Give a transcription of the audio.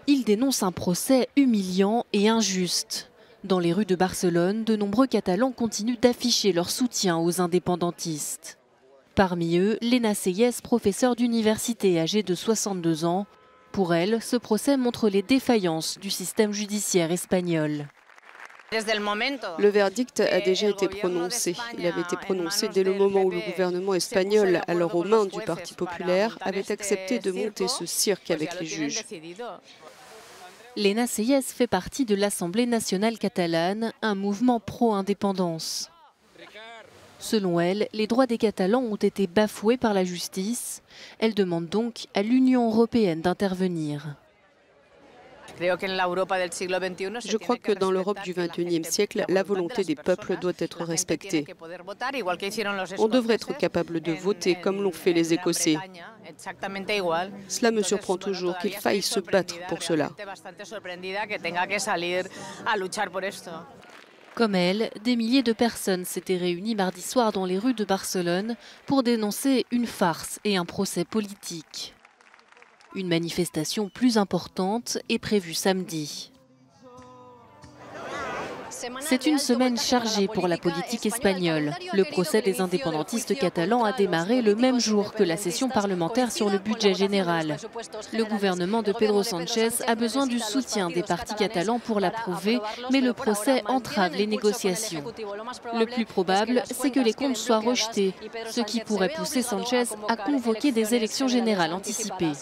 Il dénonce un procès humiliant et injuste. Dans les rues de Barcelone, de nombreux Catalans continuent d'afficher leur soutien aux indépendantistes. Parmi eux, Lena Seyes, professeure d'université âgée de 62 ans. Pour elle, ce procès montre les défaillances du système judiciaire espagnol. Le verdict a déjà été prononcé. Il avait été prononcé dès le moment où le gouvernement espagnol, alors aux mains du Parti populaire, avait accepté de monter ce cirque avec les juges. Lena Seyes fait partie de l'Assemblée nationale catalane, un mouvement pro-indépendance. Selon elle, les droits des Catalans ont été bafoués par la justice. Elle demande donc à l'Union européenne d'intervenir. Je crois que dans l'Europe du XXIe siècle, la volonté des peuples doit être respectée. On devrait être capable de voter comme l'ont fait les Écossais. Cela me surprend toujours qu'il faille se battre pour cela. Comme elle, des milliers de personnes s'étaient réunies mardi soir dans les rues de Barcelone pour dénoncer une farce et un procès politique. Une manifestation plus importante est prévue samedi. C'est une semaine chargée pour la politique espagnole. Le procès des indépendantistes catalans a démarré le même jour que la session parlementaire sur le budget général. Le gouvernement de Pedro Sánchez a besoin du soutien des partis catalans pour l'approuver, mais le procès entrave les négociations. Le plus probable, c'est que les comptes soient rejetés, ce qui pourrait pousser Sánchez à convoquer des élections générales anticipées.